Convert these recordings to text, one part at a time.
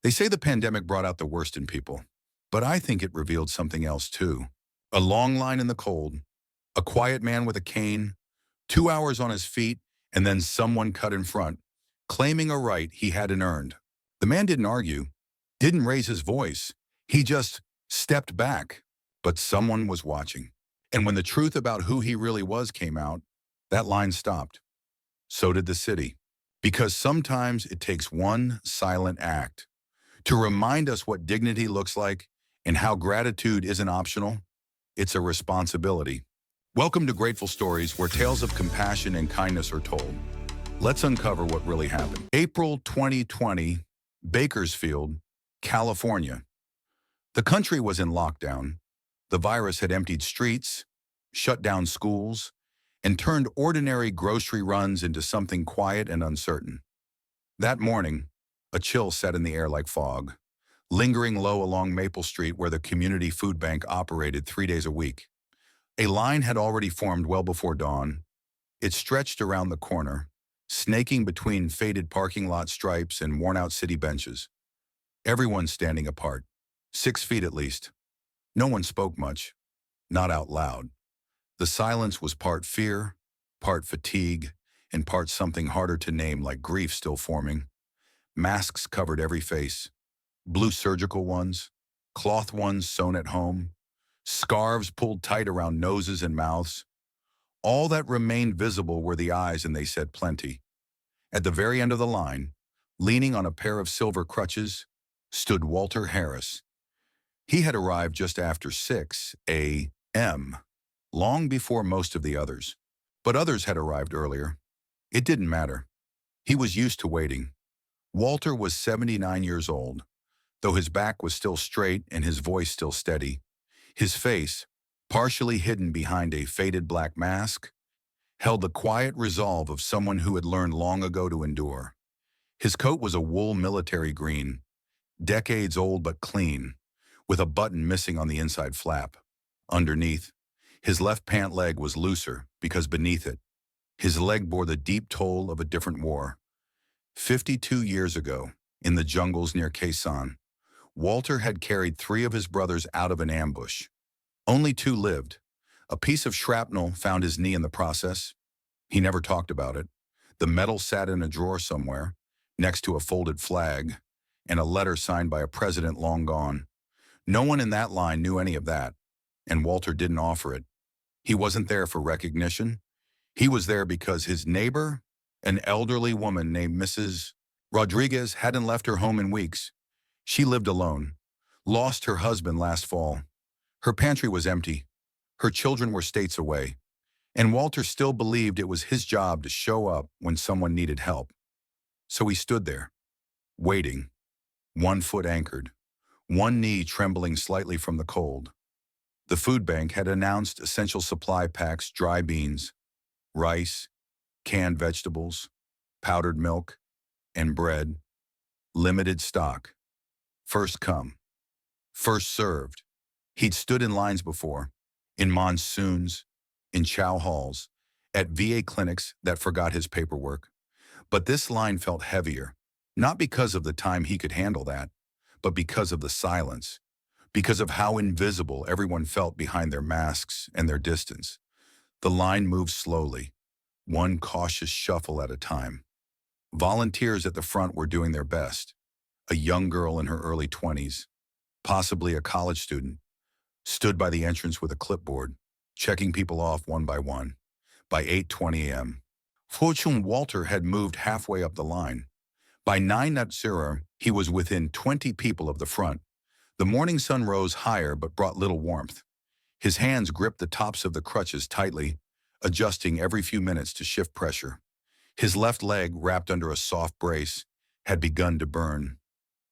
They say the pandemic brought out the worst in people, but I think it revealed something else too. A long line in the cold, a quiet man with a cane, 2 hours on his feet, and then someone cut in front, claiming a right he hadn't earned. The man didn't argue, didn't raise his voice. He just stepped back, but someone was watching. And when the truth about who he really was came out, that line stopped. So did the city. Because sometimes it takes one silent act to remind us what dignity looks like and how gratitude isn't optional, it's a responsibility. Welcome to Grateful Stories, where tales of compassion and kindness are told. Let's uncover what really happened. April 2020, Bakersfield, California. The country was in lockdown. The virus had emptied streets, shut down schools, and turned ordinary grocery runs into something quiet and uncertain. That morning, a chill sat in the air like fog, lingering low along Maple Street where the community food bank operated 3 days a week. A line had already formed well before dawn. It stretched around the corner, snaking between faded parking lot stripes and worn-out city benches. Everyone standing apart, 6 feet at least. No one spoke much, not out loud. The silence was part fear, part fatigue, and part something harder to name like grief still forming. Masks covered every face, blue surgical ones, cloth ones sewn at home, scarves pulled tight around noses and mouths. All that remained visible were the eyes, and they said plenty. At the very end of the line, leaning on a pair of silver crutches, stood Walter Harris. He had arrived just after 6 a.m., long before most of the others. But others had arrived earlier. It didn't matter. He was used to waiting. Walter was 79 years old, though his back was still straight and his voice still steady. His face, partially hidden behind a faded black mask, held the quiet resolve of someone who had learned long ago to endure. His coat was a wool military green, decades old but clean, with a button missing on the inside flap. Underneath, his left pant leg was looser because beneath it, his leg bore the deep toll of a different war. 52 years ago, in the jungles near Quezon, Walter had carried 3 of his brothers out of an ambush. Only 2 lived. A piece of shrapnel found his knee in the process. He never talked about it. The medal sat in a drawer somewhere, next to a folded flag, and a letter signed by a president long gone. No one in that line knew any of that, and Walter didn't offer it. He wasn't there for recognition. He was there because his neighbor, an elderly woman named Mrs. Rodriguez, hadn't left her home in weeks. She lived alone, lost her husband last fall. Her pantry was empty. Her children were states away. And Walter still believed it was his job to show up when someone needed help. So he stood there, waiting, one foot anchored, one knee trembling slightly from the cold. The food bank had announced essential supply packs: dry beans, rice, canned vegetables, powdered milk, and bread. Limited stock. First come, first served. He'd stood in lines before, in monsoons, in chow halls, at VA clinics that forgot his paperwork. But this line felt heavier, not because of the time he could handle that, but because of the silence, because of how invisible everyone felt behind their masks and their distance. The line moved slowly, one cautious shuffle at a time. Volunteers at the front were doing their best. A young girl in her early 20s, possibly a college student, stood by the entrance with a clipboard, checking people off one by one. By 8:20 a.m., Fortune Walter had moved halfway up the line. By 9:00, he was within 20 people of the front. The morning sun rose higher but brought little warmth. His hands gripped the tops of the crutches tightly, adjusting every few minutes to shift pressure. His left leg, wrapped under a soft brace, had begun to burn,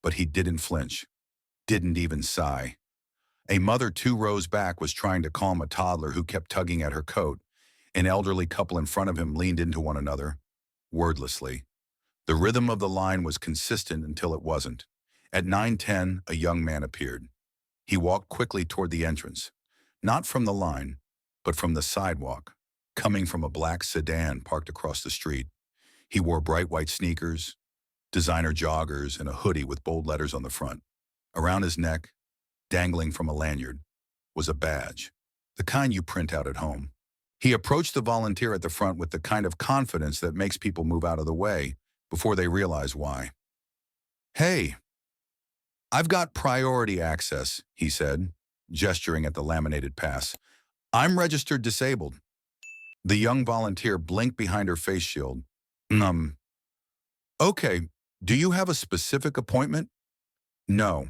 but he didn't flinch, didn't even sigh. A mother 2 rows back was trying to calm a toddler who kept tugging at her coat. An elderly couple in front of him leaned into one another, wordlessly. The rhythm of the line was consistent until it wasn't. At 9:10, a young man appeared. He walked quickly toward the entrance, not from the line, but from the sidewalk, coming from a black sedan parked across the street. He wore bright white sneakers, designer joggers and a hoodie with bold letters on the front. Around his neck, dangling from a lanyard, was a badge, the kind you print out at home. He approached the volunteer at the front with the kind of confidence that makes people move out of the way before they realize why. "Hey, I've got priority access," he said, gesturing at the laminated pass. "I'm registered disabled." The young volunteer blinked behind her face shield. Um, okay, do you have a specific appointment?" "No,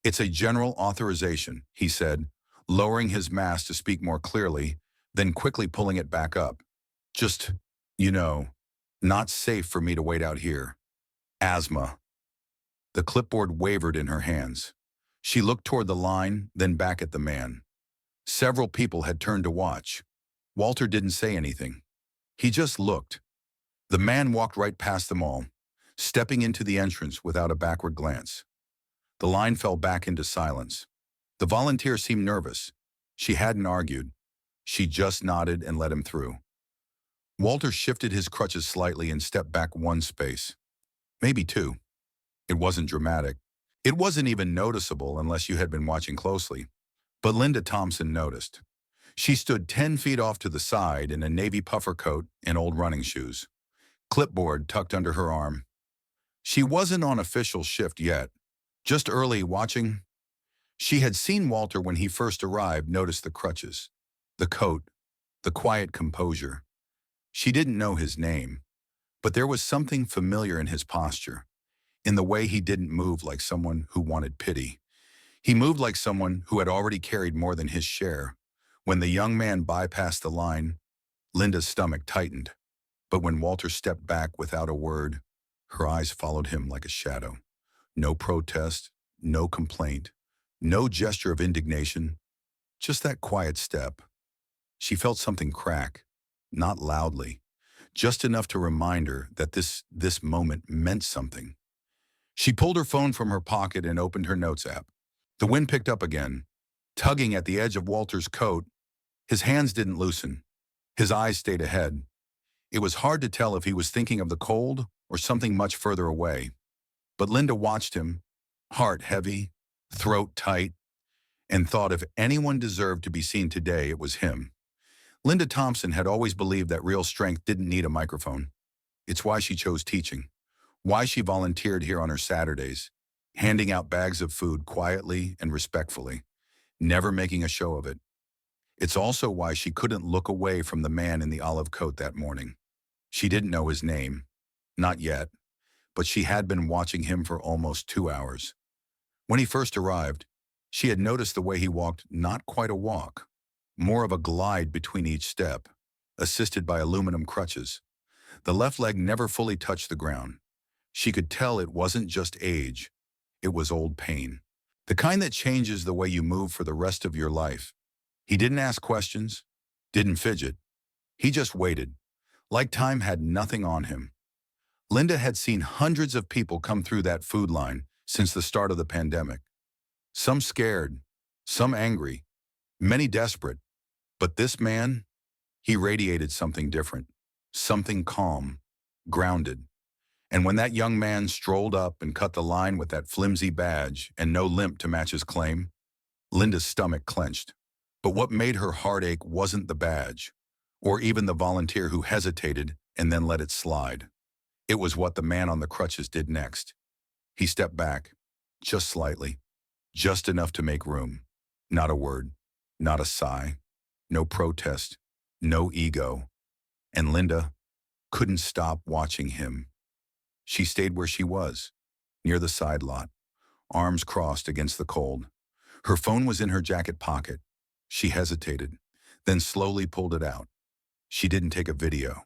it's a general authorization," he said, lowering his mask to speak more clearly, then quickly pulling it back up. "Just, you know, not safe for me to wait out here. Asthma." The clipboard wavered in her hands. She looked toward the line, then back at the man. Several people had turned to watch. Walter didn't say anything. He just looked. The man walked right past them all, stepping into the entrance without a backward glance. The line fell back into silence. The volunteer seemed nervous. She hadn't argued. She just nodded and let him through. Walter shifted his crutches slightly and stepped back one space. Maybe two. It wasn't dramatic. It wasn't even noticeable unless you had been watching closely. But Linda Thompson noticed. She stood 10 feet off to the side in a navy puffer coat and old running shoes, clipboard tucked under her arm. She wasn't on official shift yet, just early watching. She had seen Walter when he first arrived notice the crutches, the coat, the quiet composure. She didn't know his name, but there was something familiar in his posture, in the way he didn't move like someone who wanted pity. He moved like someone who had already carried more than his share. When the young man bypassed the line, Linda's stomach tightened. But when Walter stepped back without a word, her eyes followed him like a shadow. No protest, no complaint, no gesture of indignation, just that quiet step. She felt something crack, not loudly, just enough to remind her that this moment meant something. She pulled her phone from her pocket and opened her notes app. The wind picked up again, tugging at the edge of Walter's coat. His hands didn't loosen. His eyes stayed ahead. It was hard to tell if he was thinking of the cold or something much further away. But Linda watched him, heart heavy, throat tight, and thought if anyone deserved to be seen today, it was him. Linda Thompson had always believed that real strength didn't need a microphone. It's why she chose teaching, why she volunteered here on her Saturdays, handing out bags of food quietly and respectfully, never making a show of it. It's also why she couldn't look away from the man in the olive coat that morning. She didn't know his name, not yet, but she had been watching him for almost 2 hours. When he first arrived, she had noticed the way he walked, not quite a walk, more of a glide between each step, assisted by aluminum crutches. The left leg never fully touched the ground. She could tell it wasn't just age, it was old pain. The kind that changes the way you move for the rest of your life. He didn't ask questions, didn't fidget. He just waited, like time had nothing on him. Linda had seen hundreds of people come through that food line since the start of the pandemic. Some scared, some angry, many desperate. But this man, he radiated something different, something calm, grounded. And when that young man strolled up and cut the line with that flimsy badge and no limp to match his claim, Linda's stomach clenched. But what made her heart ache wasn't the badge, or even the volunteer who hesitated and then let it slide. It was what the man on the crutches did next. He stepped back, just slightly, just enough to make room. Not a word, not a sigh, no protest, no ego. And Linda couldn't stop watching him. She stayed where she was, near the side lot, arms crossed against the cold. Her phone was in her jacket pocket. She hesitated, then slowly pulled it out. She didn't take a video.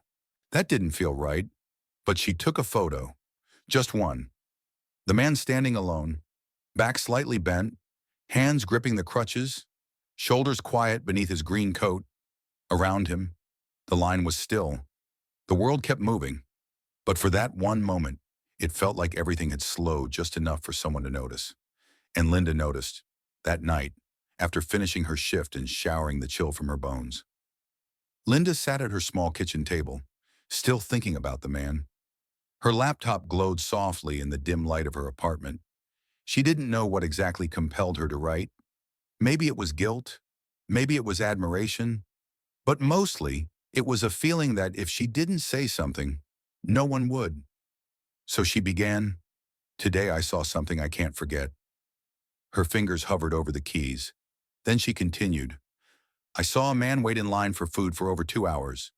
That didn't feel right, but she took a photo, just one. The man standing alone, back slightly bent, hands gripping the crutches, shoulders quiet beneath his green coat. Around him, the line was still. The world kept moving, but for that one moment, it felt like everything had slowed just enough for someone to notice. And Linda noticed, that night, after finishing her shift and showering the chill from her bones. Linda sat at her small kitchen table, still thinking about the man. Her laptop glowed softly in the dim light of her apartment. She didn't know what exactly compelled her to write. Maybe it was guilt, maybe it was admiration, but mostly it was a feeling that if she didn't say something, no one would. So she began, "Today I saw something I can't forget." Her fingers hovered over the keys. Then she continued, "I saw a man wait in line for food for over 2 hours.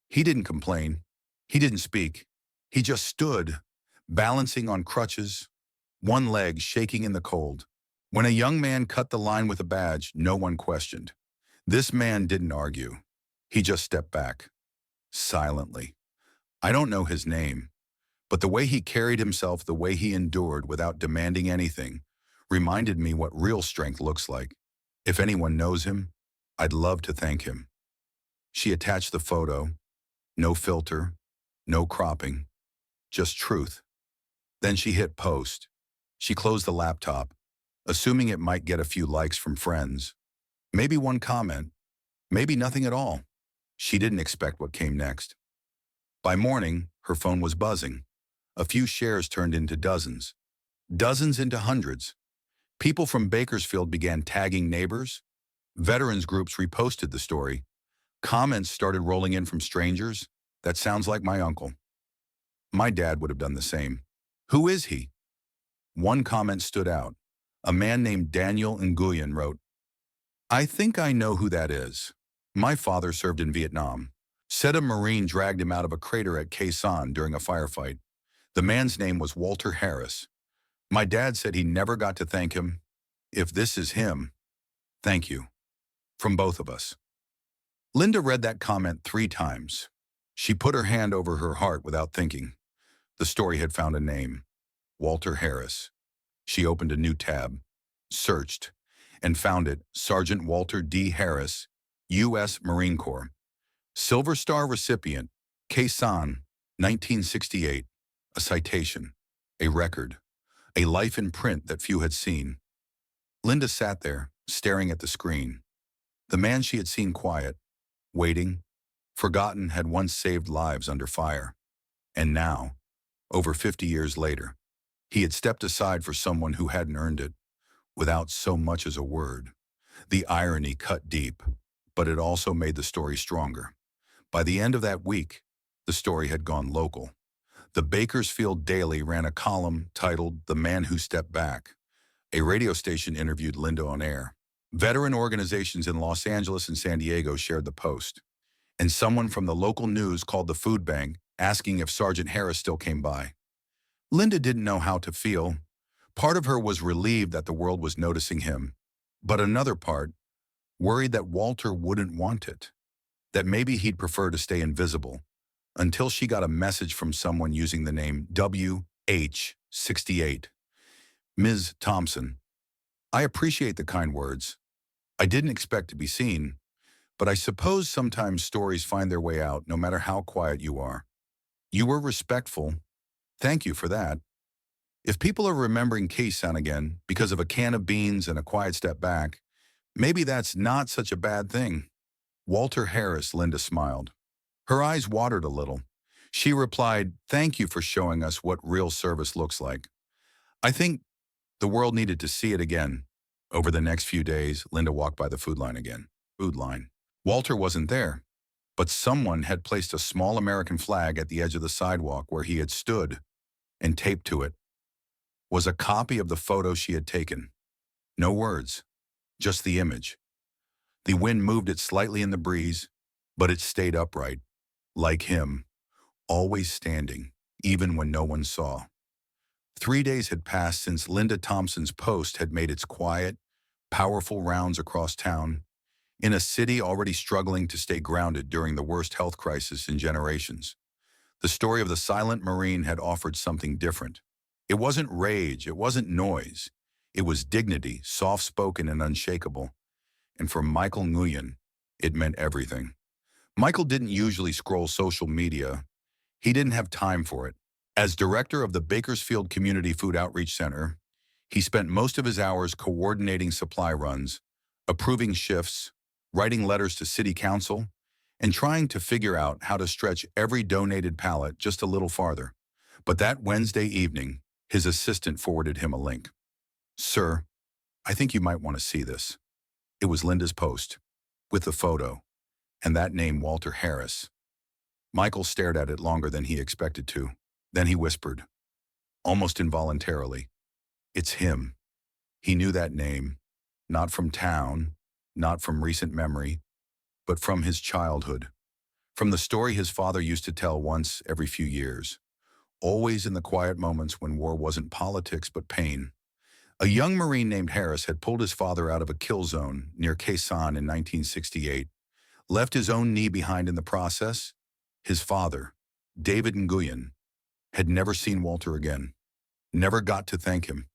He didn't complain. He didn't speak. He just stood, balancing on crutches, one leg shaking in the cold. When a young man cut the line with a badge, no one questioned. This man didn't argue. He just stepped back, silently. I don't know his name, but the way he carried himself, the way he endured without demanding anything, reminded me what real strength looks like. If anyone knows him, I'd love to thank him." She attached the photo. No filter, no cropping, just truth. Then she hit post. She closed the laptop, assuming it might get a few likes from friends. Maybe one comment, maybe nothing at all. She didn't expect what came next. By morning, her phone was buzzing. A few shares turned into dozens. Dozens into hundreds. People from Bakersfield began tagging neighbors. Veterans groups reposted the story. Comments started rolling in from strangers. "That sounds like my uncle. My dad would have done the same. Who is he?" One comment stood out. A man named Daniel Nguyen wrote, "I think I know who that is. My father served in Vietnam. Said a Marine dragged him out of a crater at Khe Sanh during a firefight. The man's name was Walter Harris. My dad said he never got to thank him. If this is him, thank you. From both of us." Linda read that comment 3 times. She put her hand over her heart without thinking. The story had found a name, Walter Harris. She opened a new tab, searched, and found it, Sergeant Walter D. Harris, U.S. Marine Corps. Silver Star recipient, Khe Sanh, 1968. A citation, a record, a life in print that few had seen. Linda sat there, staring at the screen. The man she had seen quiet, waiting, forgotten, had once saved lives under fire. And now, over 50 years later, he had stepped aside for someone who hadn't earned it, without so much as a word. The irony cut deep, but it also made the story stronger. By the end of that week, the story had gone local. The Bakersfield Daily ran a column titled "The Man Who Stepped Back." A radio station interviewed Linda on air. Veteran organizations in Los Angeles and San Diego shared the post. And someone from the local news called the food bank, asking if Sergeant Harris still came by. Linda didn't know how to feel. Part of her was relieved that the world was noticing him, but another part, worried that Walter wouldn't want it, that maybe he'd prefer to stay invisible, until she got a message from someone using the name WH68. "Ms. Thompson, I appreciate the kind words. I didn't expect to be seen, but I suppose sometimes stories find their way out no matter how quiet you are. You were respectful. Thank you for that. If people are remembering Khe Sanh again because of a can of beans and a quiet step back, maybe that's not such a bad thing." Walter Harris, Linda smiled. Her eyes watered a little. She replied, "Thank you for showing us what real service looks like. I think the world needed to see it again." Over the next few days, Linda walked by the food line again. Food line. Walter wasn't there, but someone had placed a small American flag at the edge of the sidewalk where he had stood, and taped to it was a copy of the photo she had taken. No words, just the image. The wind moved it slightly in the breeze, but it stayed upright, like him, always standing, even when no one saw. 3 days had passed since Linda Thompson's post had made its quiet, powerful rounds across town, in a city already struggling to stay grounded during the worst health crisis in generations. The story of the silent Marine had offered something different. It wasn't rage, it wasn't noise. It was dignity, soft-spoken and unshakable. And for Michael Nguyen, it meant everything. Michael didn't usually scroll social media. He didn't have time for it. As director of the Bakersfield Community Food Outreach Center, he spent most of his hours coordinating supply runs, approving shifts, writing letters to city council, and trying to figure out how to stretch every donated pallet just a little farther. But that Wednesday evening, his assistant forwarded him a link. "Sir, I think you might want to see this." It was Linda's post, with the photo, and that name Walter Harris. Michael stared at it longer than he expected to. Then he whispered, almost involuntarily, "It's him." He knew that name, not from town, not from recent memory, but from his childhood, from the story his father used to tell once every few years, always in the quiet moments when war wasn't politics but pain. A young Marine named Harris had pulled his father out of a kill zone near Quezon in 1968, left his own knee behind in the process. His father, David Nguyen, had never seen Walter again, never got to thank him,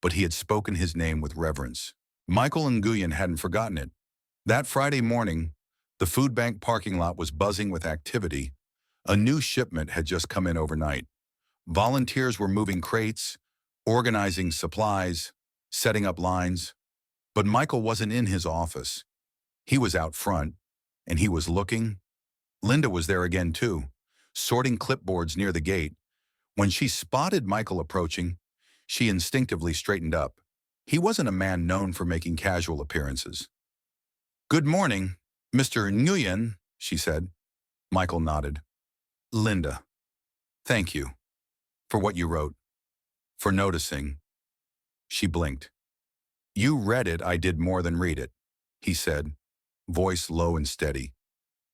but he had spoken his name with reverence. Michael Nguyen hadn't forgotten it. That Friday morning, the food bank parking lot was buzzing with activity. A new shipment had just come in overnight. Volunteers were moving crates, organizing supplies, setting up lines. But Michael wasn't in his office. He was out front, and he was looking. Linda was there again too, sorting clipboards near the gate. When she spotted Michael approaching, she instinctively straightened up. He wasn't a man known for making casual appearances. "Good morning, Mr. Nguyen," she said. Michael nodded. "Linda, thank you for what you wrote, for noticing." She blinked. "You read it, I did more than read it," he said, voice low and steady.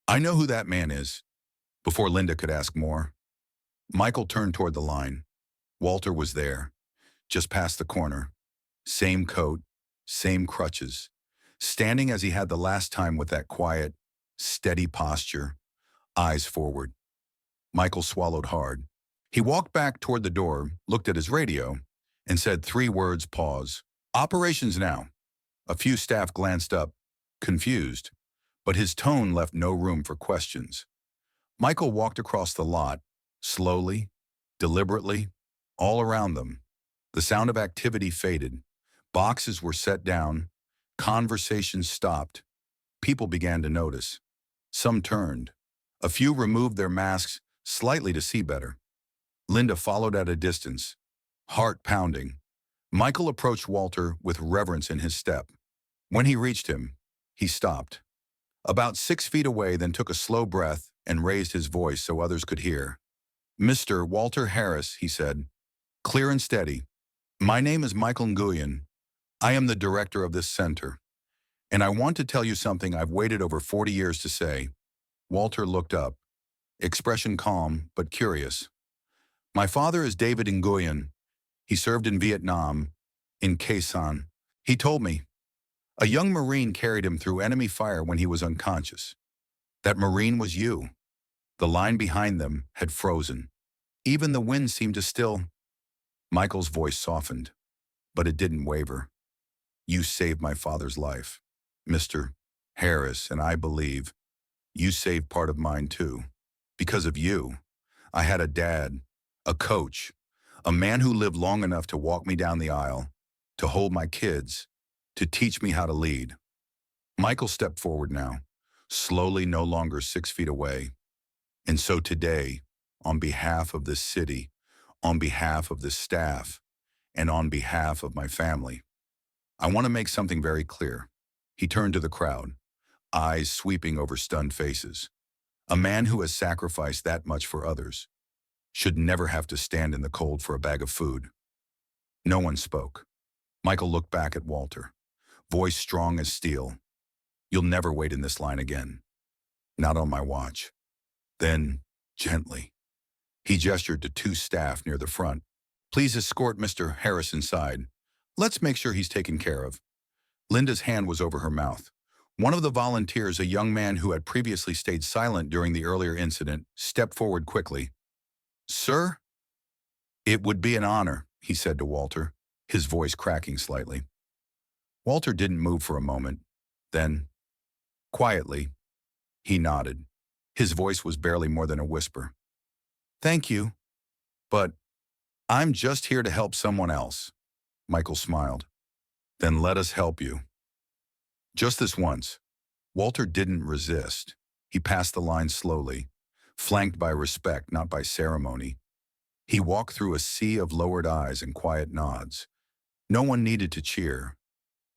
"I know who that man is." Before Linda could ask more, Michael turned toward the line. Walter was there, just past the corner. Same coat, same crutches, standing as he had the last time with that quiet, steady posture, eyes forward. Michael swallowed hard. He walked back toward the door, looked at his radio, and said 3 words, pause. "Operations now." A few staff glanced up, confused, but his tone left no room for questions. Michael walked across the lot, slowly, deliberately, all around them. The sound of activity faded. Boxes were set down. Conversations stopped. People began to notice. Some turned. A few removed their masks slightly to see better. Linda followed at a distance, heart pounding. Michael approached Walter with reverence in his step. When he reached him, he stopped. About 6 feet away, then took a slow breath and raised his voice so others could hear. "Mr. Walter Harris," he said, clear and steady. "My name is Michael Nguyen. I am the director of this center. And I want to tell you something I've waited over 40 years to say." Walter looked up, expression calm but curious. "My father is David Nguyen. He served in Vietnam, in Quezon. He told me. A young Marine carried him through enemy fire when he was unconscious. That Marine was you." The line behind them had frozen. Even the wind seemed to still. Michael's voice softened, but it didn't waver. "You saved my father's life, Mr. Harris, and I believe you saved part of mine too. Because of you, I had a dad, a coach, a man who lived long enough to walk me down the aisle, to hold my kids, to teach me how to lead." Michael stepped forward now, slowly, no longer 6 feet away. "And so today, on behalf of this city, on behalf of this staff, and on behalf of my family, I want to make something very clear." He turned to the crowd, eyes sweeping over stunned faces. "A man who has sacrificed that much for others should never have to stand in the cold for a bag of food." No one spoke. Michael looked back at Walter, voice strong as steel. "You'll never wait in this line again. Not on my watch." Then, gently, he gestured to 2 staff near the front. "Please escort Mr. Harris inside. Let's make sure he's taken care of." Linda's hand was over her mouth. One of the volunteers, a young man who had previously stayed silent during the earlier incident, stepped forward quickly. "Sir?" "It would be an honor," he said to Walter, his voice cracking slightly. Walter didn't move for a moment. Then, quietly, he nodded. His voice was barely more than a whisper. "Thank you, but I'm just here to help someone else." Michael smiled. "Then let us help you." Just this once, Walter didn't resist. He passed the line slowly, flanked by respect, not by ceremony. He walked through a sea of lowered eyes and quiet nods. No one needed to cheer.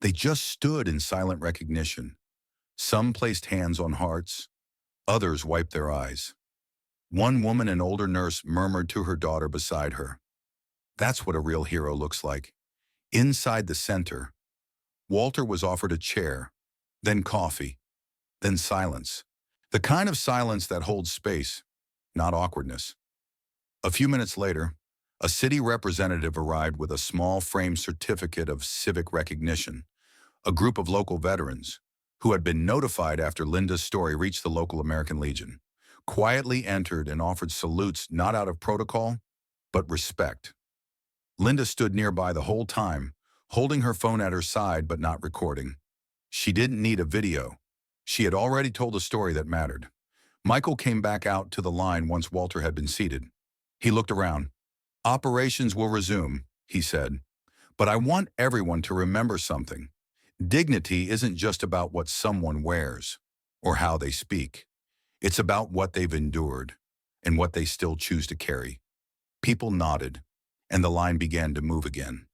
They just stood in silent recognition. Some placed hands on hearts, others wiped their eyes. One woman, an older nurse, murmured to her daughter beside her, "That's what a real hero looks like." Inside the center, Walter was offered a chair, then coffee, then silence. The kind of silence that holds space, not awkwardness. A few minutes later, a city representative arrived with a small framed certificate of civic recognition. A group of local veterans, who had been notified after Linda's story reached the local American Legion, quietly entered and offered salutes not out of protocol, but respect. Linda stood nearby the whole time, holding her phone at her side but not recording. She didn't need a video. She had already told a story that mattered. Michael came back out to the line once Walter had been seated. He looked around. "Operations will resume," he said. "But I want everyone to remember something. Dignity isn't just about what someone wears or how they speak. It's about what they've endured and what they still choose to carry." People nodded, and the line began to move again.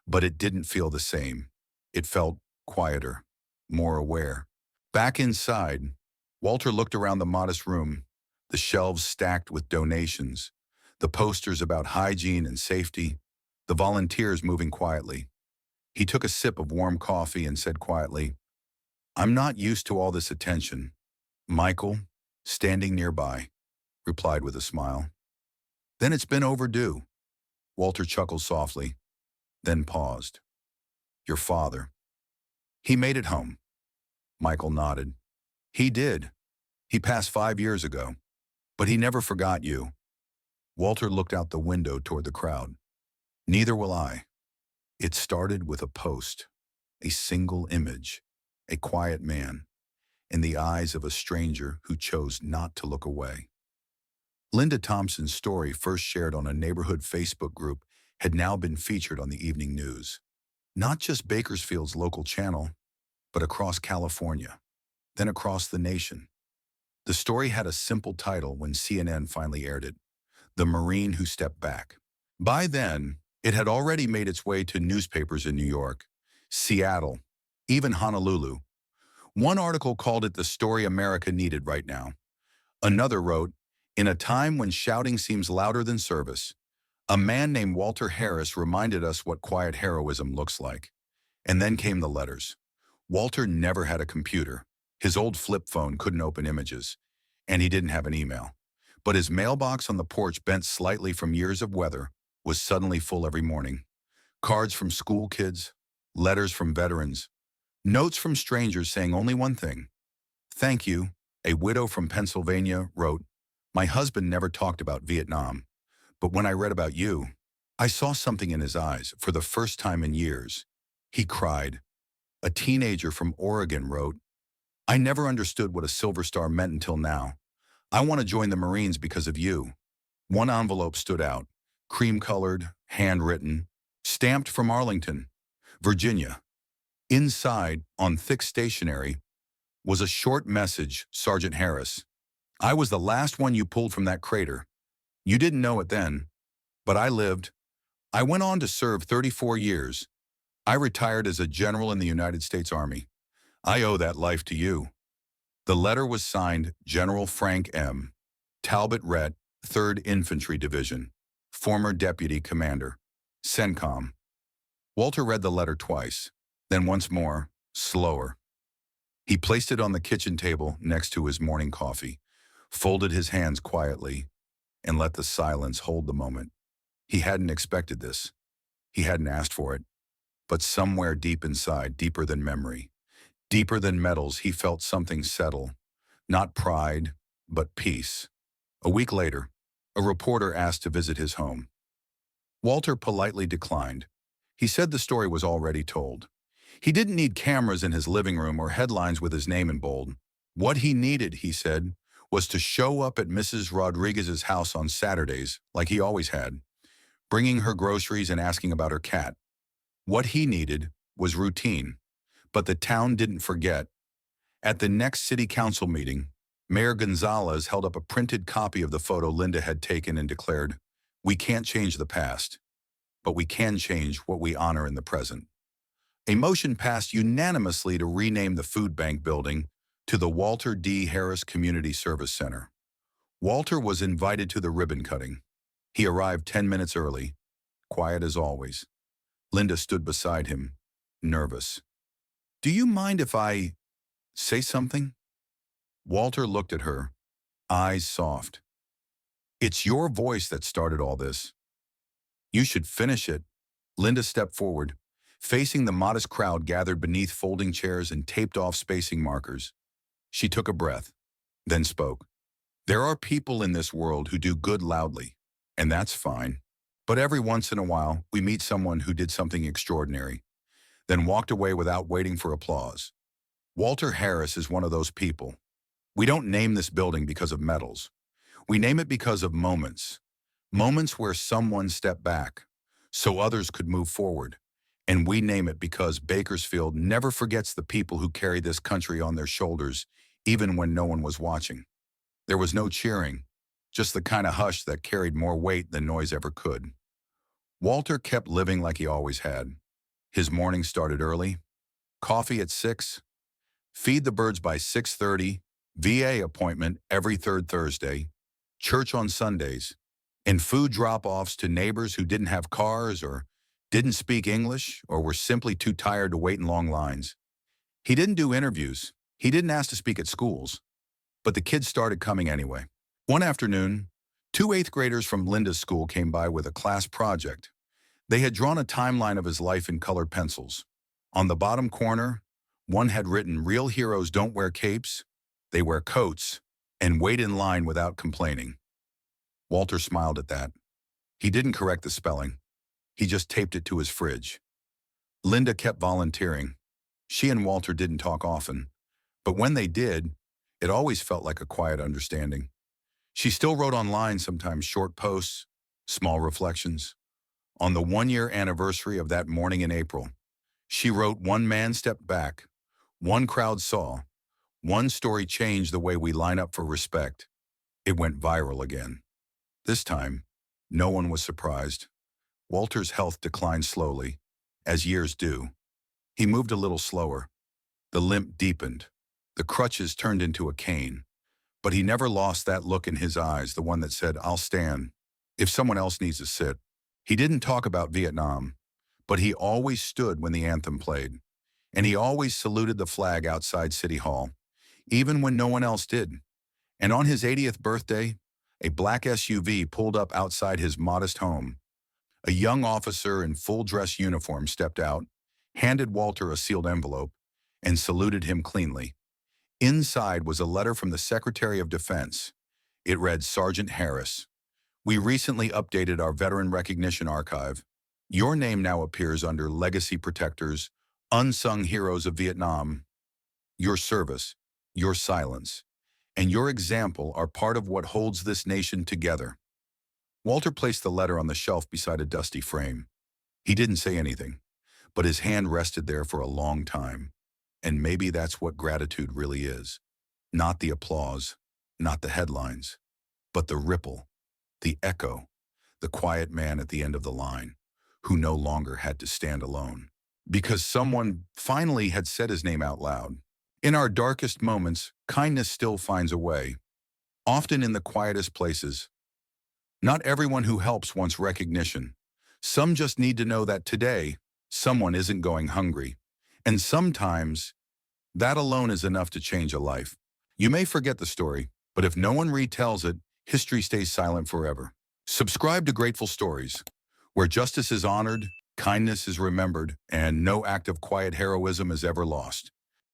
But it didn't feel the same. It felt quieter, more aware. Back inside, Walter looked around the modest room, the shelves stacked with donations, the posters about hygiene and safety, the volunteers moving quietly. He took a sip of warm coffee and said quietly, "I'm not used to all this attention." Michael, standing nearby, replied with a smile, "Then it's been overdue." Walter chuckled softly, then paused. "Your father. He made it home." Michael nodded. "He did. He passed 5 years ago. But he never forgot you." Walter looked out the window toward the crowd. "Neither will I." It started with a post, a single image, a quiet man, in the eyes of a stranger who chose not to look away. Linda Thompson's story, first shared on a neighborhood Facebook group, had now been featured on the evening news. Not just Bakersfield's local channel, but across California, then across the nation. The story had a simple title when CNN finally aired it: "The Marine Who Stepped Back." By then, it had already made its way to newspapers in New York, Seattle, even Honolulu. One article called it the story America needed right now. Another wrote, "In a time when shouting seems louder than service, a man named Walter Harris reminded us what quiet heroism looks like." And then came the letters. Walter never had a computer. His old flip phone couldn't open images, and he didn't have an email. But his mailbox on the porch, bent slightly from years of weather, was suddenly full every morning. Cards from school kids, letters from veterans, notes from strangers saying only one thing: "Thank you." A widow from Pennsylvania wrote, "My husband never talked about Vietnam, but when I read about you, I saw something in his eyes for the first time in years. He cried." A teenager from Oregon wrote, "I never understood what a Silver Star meant until now. I want to join the Marines because of you." One envelope stood out, cream-colored, handwritten, stamped from Arlington, Virginia. Inside, on thick stationery, was a short message: "Sergeant Harris, I was the last one you pulled from that crater. You didn't know it then, but I lived. I went on to serve 34 years. I retired as a general in the United States Army. I owe that life to you." The letter was signed General Frank M. Talbot Rhett, 3rd Infantry Division, former Deputy Commander, CENTCOM. Walter read the letter twice, then once more, slower. He placed it on the kitchen table next to his morning coffee, folded his hands quietly, and let the silence hold the moment. He hadn't expected this. He hadn't asked for it. But somewhere deep inside, deeper than memory, deeper than metals, he felt something settle. Not pride, but peace. A week later, a reporter asked to visit his home. Walter politely declined. He said the story was already told. He didn't need cameras in his living room or headlines with his name in bold. What he needed, he said, was to show up at Mrs. Rodriguez's house on Saturdays, like he always had, bringing her groceries and asking about her cat. What he needed was routine. But the town didn't forget. At the next city council meeting, Mayor Gonzalez held up a printed copy of the photo Linda had taken and declared, We can't change the past, but we can change what we honor in the present. A motion passed unanimously to rename the food bank building to the Walter D. Harris Community Service Center. Walter was invited to the ribbon cutting. He arrived 10 minutes early, quiet as always. Linda stood beside him, nervous. "Do you mind if I say something?" Walter looked at her, eyes soft. "It's your voice that started all this. You should finish it." Linda stepped forward, facing the modest crowd gathered beneath folding chairs and taped-off spacing markers. She took a breath, then spoke. "There are people in this world who do good loudly, and that's fine. But every once in a while, we meet someone who did something extraordinary, then walked away without waiting for applause. Walter Harris is one of those people. We don't name this building because of medals. We name it because of moments. Moments where someone stepped back, so others could move forward. And we name it because Bakersfield never forgets the people who carry this country on their shoulders, even when no one was watching." There was no cheering, just the kind of hush that carried more weight than noise ever could. Walter kept living like he always had. His morning started early. Coffee at 6, feed the birds by 6:30, VA appointment every third Thursday, church on Sundays, and food drop-offs to neighbors who didn't have cars or didn't speak English or were simply too tired to wait in long lines. He didn't do interviews. He didn't ask to speak at schools. But the kids started coming anyway. One afternoon, 2 eighth graders from Linda's school came by with a class project. They had drawn a timeline of his life in colored pencils. On the bottom corner, one had written, "Real heroes don't wear capes, they wear coats, and wait in line without complaining." Walter smiled at that. He didn't correct the spelling. He just taped it to his fridge. Linda kept volunteering. She and Walter didn't talk often, but when they did, it always felt like a quiet understanding. She still wrote online, sometimes short posts, small reflections. On the 1-year anniversary of that morning in April, she wrote, "One man stepped back, one crowd saw, one story changed the way we line up for respect." It went viral again. This time, no one was surprised. Walter's health declined slowly, as years do. He moved a little slower. The limp deepened. The crutches turned into a cane. But he never lost that look in his eyes, the one that said, "I'll stand if someone else needs to sit." He didn't talk about Vietnam, but he always stood when the anthem played. And he always saluted the flag outside City Hall, even when no one else did. And on his 80th birthday, a black SUV pulled up outside his modest home. A young officer in full-dress uniform stepped out, handed Walter a sealed envelope, and saluted him cleanly. Inside was a letter from the Secretary of Defense. It read, "Sergeant Harris, we recently updated our Veteran Recognition Archive. Your name now appears under Legacy Protectors, Unsung Heroes of Vietnam. Your service, your silence, and your example are part of what holds this nation together." Walter placed the letter on the shelf beside a dusty frame. He didn't say anything, but his hand rested there for a long time. And maybe that's what gratitude really is. Not the applause, not the headlines, but the ripple, the echo, the quiet man at the end of the line, who no longer had to stand alone, because someone finally had said his name out loud. In our darkest moments, kindness still finds a way, often in the quietest places. Not everyone who helps wants recognition. Some just need to know that today, someone isn't going hungry. And sometimes, that alone is enough to change a life. You may forget the story, but if no one retells it, history stays silent forever. Subscribe to Grateful Stories, where justice is honored, kindness is remembered, and no act of quiet heroism is ever lost.